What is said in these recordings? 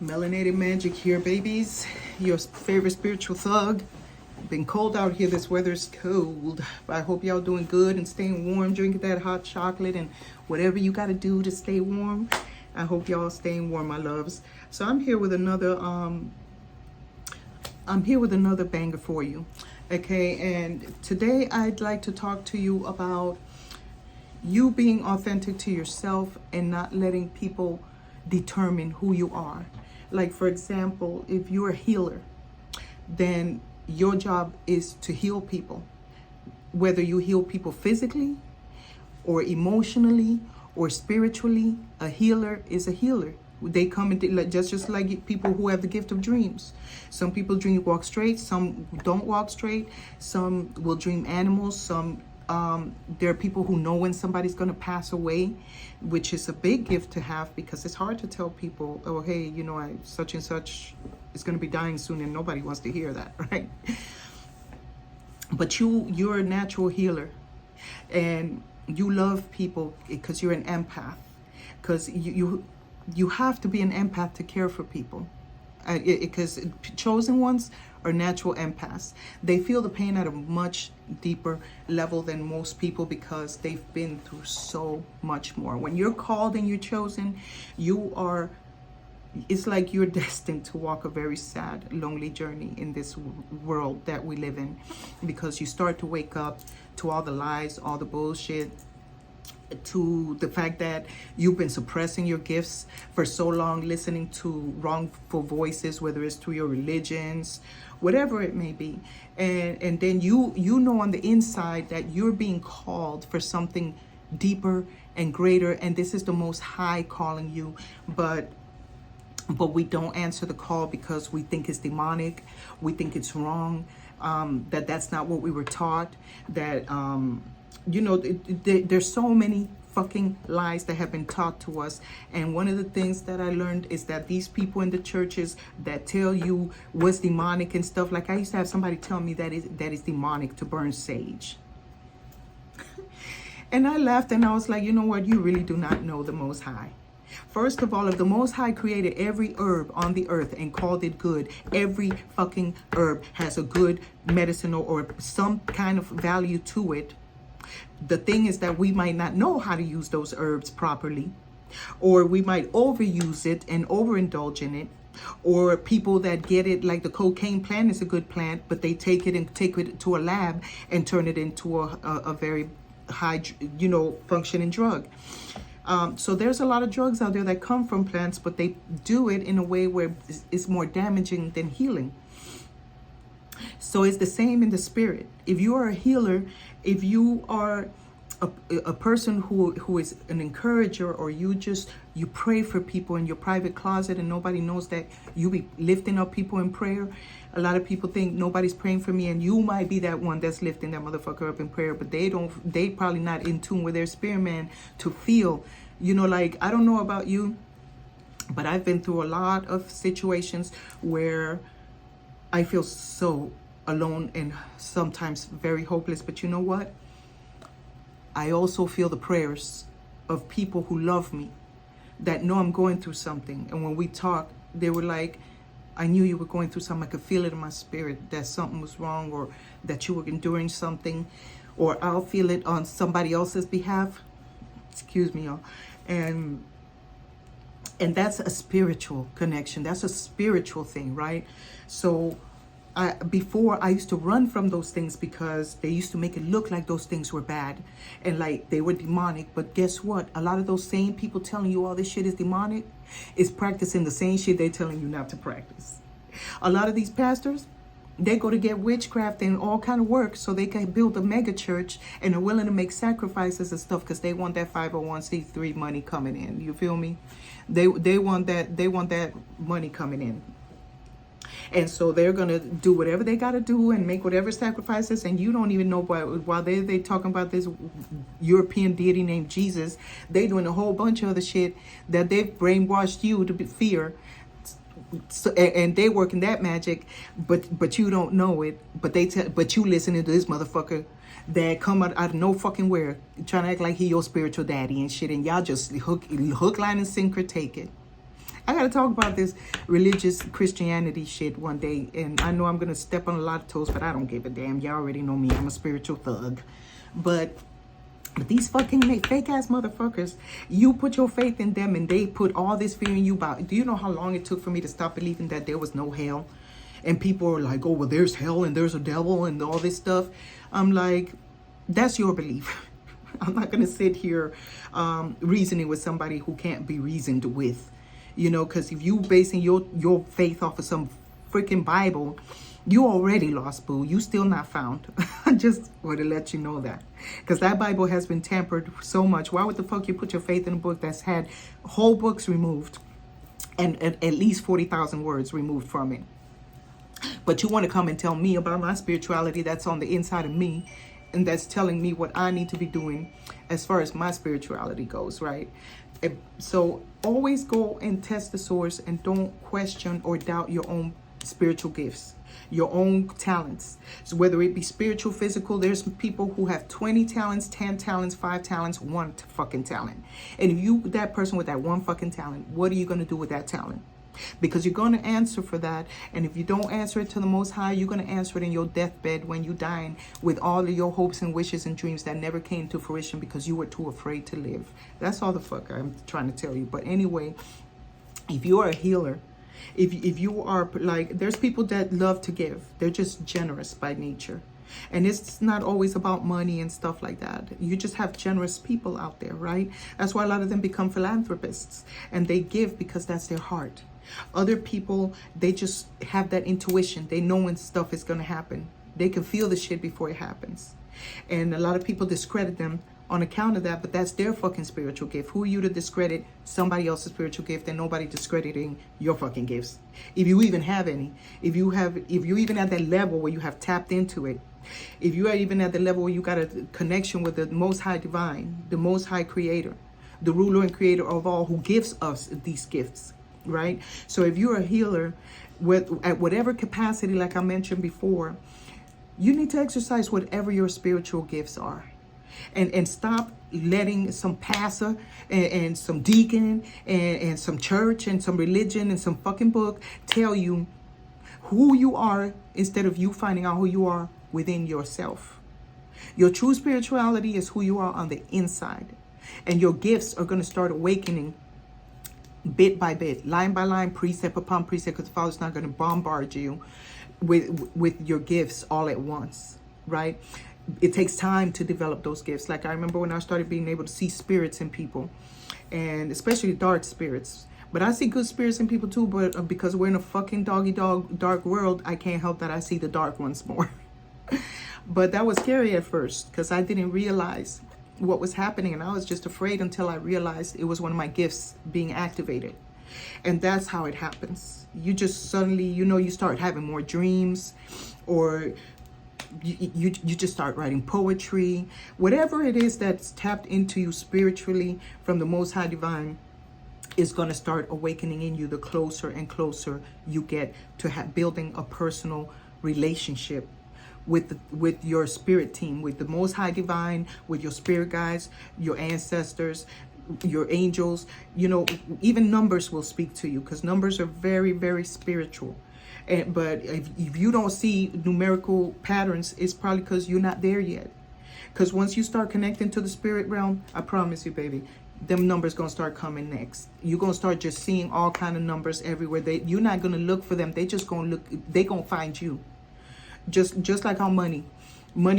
Melanated Magic here, babies. Your favorite spiritual thug. Been cold out here. This weather's cold. But I hope y'all doing good and staying warm, drinking that hot chocolate and whatever you got to do to stay warm. I hope y'all staying warm, my loves. So I'm here with another banger for you. Okay, and today I'd like to talk to you about you being authentic to yourself and not letting people determine who you are. Like, for example, if you're a healer, then your job is to heal people. Whether you heal people physically or emotionally or spiritually, a healer is a healer. They come into just like people who have the gift of dreams. Some people walk straight, some don't walk straight, some will dream animals, some there are people who know when somebody's going to pass away, which is a big gift to have, because it's hard to tell people, oh, hey, you know, such and such is going to be dying soon, and nobody wants to hear that, right? But you're a natural healer, and you love people because you're an empath, because you have to be an empath to care for people. Because chosen ones are natural empaths. They feel the pain at a much deeper level than most people because they've been through so much more. When you're called and you're chosen, it's like you're destined to walk a very sad, lonely journey in this world that we live in, because you start to wake up to all the lies, all the bullshit, to the fact that you've been suppressing your gifts for so long, listening to wrongful voices, whether it's through your religions, whatever it may be. And then you know on the inside that you're being called for something deeper and greater, and this is the Most High calling you, but we don't answer the call because we think it's demonic, we think it's wrong, that's not what we were taught, that you know, there's so many fucking lies that have been taught to us. And one of the things that I learned is that these people in the churches that tell you what's demonic and stuff, like I used to have somebody tell me that is demonic to burn sage. And I laughed and I was like, you know what? You really do not know the Most High. First of all, if the Most High created every herb on the earth and called it good, every fucking herb has a good medicinal or some kind of value to it. The thing is that we might not know how to use those herbs properly, or we might overuse it and overindulge in it, or people that get it, like the cocaine plant is a good plant, but they take it to a lab and turn it into a very high, you know, functioning drug. So there's a lot of drugs out there that come from plants, but they do it in a way where it's more damaging than healing. So it's the same in the spirit. If you are a healer, if you are a person who is an encourager, or you pray for people in your private closet and nobody knows that you be lifting up people in prayer. A lot of people think nobody's praying for me, and you might be that one that's lifting that motherfucker up in prayer, but they probably not in tune with their spirit man to feel, you know, like, I don't know about you, but I've been through a lot of situations where I feel so alone and sometimes very hopeless. But you know what? I also feel the prayers of people who love me, that know I'm going through something. And when we talk, they were like, I knew you were going through something. I could feel it in my spirit that something was wrong, or that you were enduring something, or I'll feel it on somebody else's behalf. Excuse me, y'all. And that's a spiritual connection. That's a spiritual thing, right? So before I used to run from those things because they used to make it look like those things were bad and like they were demonic. But guess what? A lot of those same people telling you all this shit is demonic is practicing the same shit they're telling you not to practice. A lot of these pastors, they go to get witchcraft and all kind of work so they can build a mega church, and are willing to make sacrifices and stuff because they want that 501c3 money coming in. You feel me? They want that money coming in. And so they're going to do whatever they got to do and make whatever sacrifices. And you don't even know, while they talking about this European deity named Jesus, they doing a whole bunch of other shit that they've brainwashed you to fear. So, and they working that magic, but you don't know it. But you listening to this motherfucker that come out of no fucking where, trying to act like he your spiritual daddy and shit. And y'all just hook, line, and sinker take it. I gotta talk about this religious Christianity shit one day, and I know I'm gonna step on a lot of toes, but I don't give a damn. Y'all already know me. I'm a spiritual thug. But these fucking fake ass motherfuckers, you put your faith in them and they put all this fear in you about. Do you know how long it took for me to stop believing that there was no hell? And people are like, oh, well, there's hell and there's a devil and all this stuff. I'm like, that's your belief. I'm not going to sit here reasoning with somebody who can't be reasoned with, you know, because if you basing your faith off of some freaking Bible, you already lost, boo. You still not found. I just want to let you know that. Because that Bible has been tampered so much. Why would the fuck you put your faith in a book that's had whole books removed and at least 40,000 words removed from it? But you want to come and tell me about my spirituality that's on the inside of me and that's telling me what I need to be doing as far as my spirituality goes, right? So always go and test the source and don't question or doubt your own spiritual gifts, your own talents. So whether it be spiritual, physical, there's people who have 20 talents, 10 talents, 5 talents, 1 fucking talent. And if you, that person with that 1 fucking talent, what are you going to do with that talent? Because you're going to answer for that. And if you don't answer it to the Most High, you're going to answer it in your deathbed when you're dying with all of your hopes and wishes and dreams that never came to fruition because you were too afraid to live. That's all the fuck I'm trying to tell you. But anyway, if you are a healer, if you are like, there's people that love to give. They're just generous by nature. And it's not always about money and stuff like that. You just have generous people out there, right? That's why a lot of them become philanthropists. And they give because that's their heart. Other people, they just have that intuition. They know when stuff is going to happen. They can feel the shit before it happens. And a lot of people discredit them on account of that, but that's their fucking spiritual gift. Who are you to discredit somebody else's spiritual gift and nobody discrediting your fucking gifts? If you even have any, if you even at that level where you have tapped into it, if you are even at the level where you got a connection with the Most High Divine, the Most High Creator, the ruler and creator of all, who gives us these gifts, right? So if you're a healer at whatever capacity, like I mentioned before, you need to exercise whatever your spiritual gifts are. And stop letting some pastor and some deacon and some church and some religion and some fucking book tell you who you are instead of you finding out who you are within yourself. Your true spirituality is who you are on the inside. And your gifts are going to start awakening bit by bit, line by line, precept upon precept, because the Father's not going to bombard you with your gifts all at once, right? It takes time to develop those gifts. Like I remember when I started being able to see spirits in people, and especially dark spirits. But I see good spirits in people too, but because we're in a fucking dark world, I can't help that I see the dark ones more. But that was scary at first because I didn't realize what was happening, and I was just afraid until I realized it was one of my gifts being activated. And that's how it happens. You just suddenly, you start having more dreams, or you just start writing poetry. Whatever it is that's tapped into you spiritually from the Most High Divine is going to start awakening in you the closer and closer you get to building a personal relationship with your spirit team, with the Most High Divine, with your spirit guides, your ancestors, your angels. Even numbers will speak to you because numbers are very, very spiritual. But if you don't see numerical patterns, it's probably because you're not there yet. Because once you start connecting to the spirit realm, I promise you, baby, them numbers going to start coming next. You're going to start just seeing all kind of numbers everywhere. You're not going to look for them. They just going to look. They going to find you. Just like how money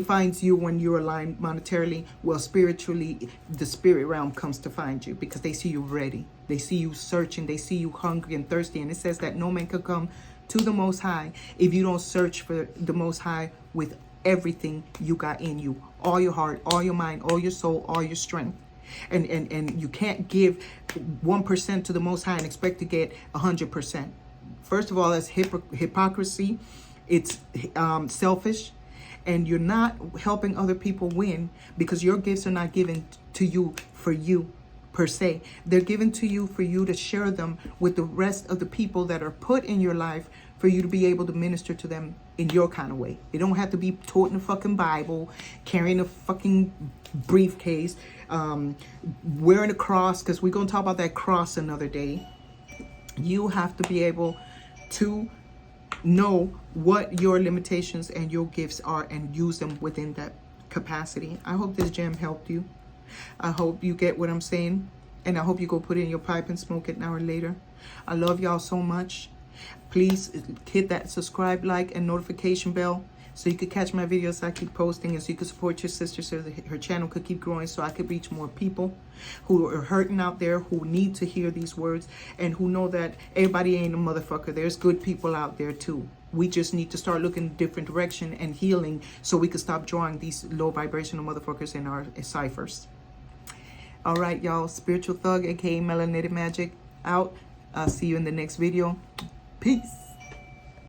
finds you when you're aligned monetarily. Well, spiritually, the spirit realm comes to find you because they see you ready. They see you searching. They see you hungry and thirsty. And it says that no man can come to the Most High if you don't search for the Most High with everything you got in you, all your heart, all your mind, all your soul, all your strength. And you can't give 1% to the Most High and expect to get 100%. First of all, that's hypocrisy. It's selfish, and you're not helping other people win because your gifts are not given to you for you per se. They're given to you for you to share them with the rest of the people that are put in your life for you to be able to minister to them in your kind of way. You don't have to be toting a fucking Bible, carrying a fucking briefcase, wearing a cross, because we're going to talk about that cross another day. You have to be able to know what your limitations and your gifts are and use them within that capacity. I hope this gem helped you. I hope you get what I'm saying. And I hope you go put it in your pipe and smoke it an hour later. I love y'all so much. Please hit that subscribe, like, and notification bell so you could catch my videos I keep posting, and so you could support your sister so that her channel could keep growing, so I could reach more people who are hurting out there, who need to hear these words, and who know that everybody ain't a motherfucker. There's good people out there too. We just need to start looking in a different direction and healing so we can stop drawing these low vibrational motherfuckers in our ciphers. All right, y'all. Spiritual Thug, aka Melanated Magic, out. I'll see you in the next video. Peace.